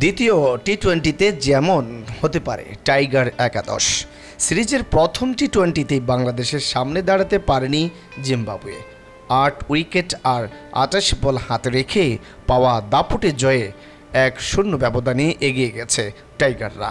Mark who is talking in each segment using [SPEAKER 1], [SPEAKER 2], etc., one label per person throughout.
[SPEAKER 1] দ্বিতীয় টি-20তে যেমন হতে পারে টাইগার একাদশ। সিরিজের প্রথম টি-20তেই বাংলাদেশের সামনে দাঁড়াতে পারেনি জিম্বাবুয়ে। ৮ উইকেট আর ২৮ বল হাতে রেখে পাওয়া দাপুটে জয়ে ১-০ ব্যবধানে এগিয়ে গেছে টাইগাররা।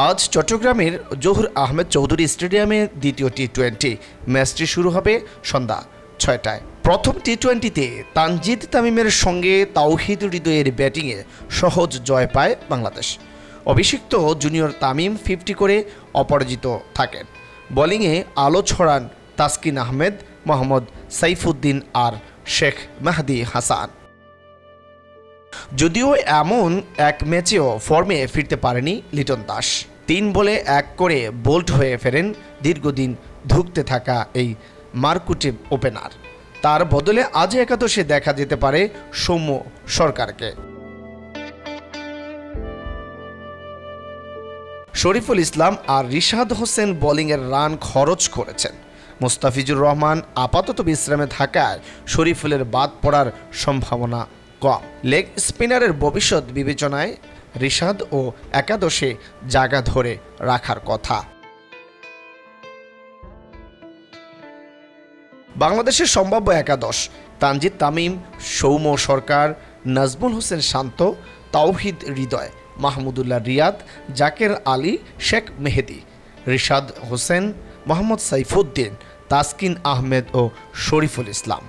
[SPEAKER 1] আজ চট্টগ্রামের জহুর আহমেদ চৌধুরী স্টেডিয়ামে দ্বিতীয় টি-20 ম্যাচটি শুরু হবে সন্ধ্যা ৬টায়। প্রথম টি-20তে তানজিদ তামিমের সঙ্গে তাওহিদ হৃদয়ের ব্যাটিংয়ে সহজ জয় পায় বাংলাদেশ। অভিষিক্ত জুনিয়র তামিম 50 করে অপরাজিত থাকেন। বোলিংয়ে আলো ছড়ান তাসকিন আহমেদ, মোহাম্মদ সাইফুদ্দিন আর শেখ মেহেদী হাসান। যদিও এমন এক ম্যাচেও ফর্মে ফিরতে পারেনি লিটন দাস। ৩ বলে ১ করে বোল্ড হয়ে ফেরেন দীর্ঘদিন ধুঁকতে থাকা এই মারকুটে ওপেনার। তার বদলে আজ একাদশে দেখা যেতে পারে সৌম্য সরকারকে। শরীফুল ইসলাম আর রিশাদ হোসেন বোলিংয়ের রান খরচ করেছেন। মুস্তাফিজুর রহমান আপাতত বিশ্রামে থাকায় শরীফুলের বাদ পড়ার সম্ভাবনা কম। লেগ স্পিনারের ভবিষ্যৎ বিবেচনায় রিশাদ ও একাদশে জায়গা ধরে রাখার কথা। বাংলাদেশের সম্ভাব্য একাদশ: তানজিদ তামিম, সৌম্য সরকার, নাজমুল হোসেন শান্ত, তাওহিদ হৃদয়, মাহমুদুল্লাহ রিয়াদ, জাকের আলী, শেখ মেহেদী, রিশাদ হোসেন, মোহাম্মদ সাইফুদ্দিন, তাসকিন আহমেদ ও শরীফুল ইসলাম।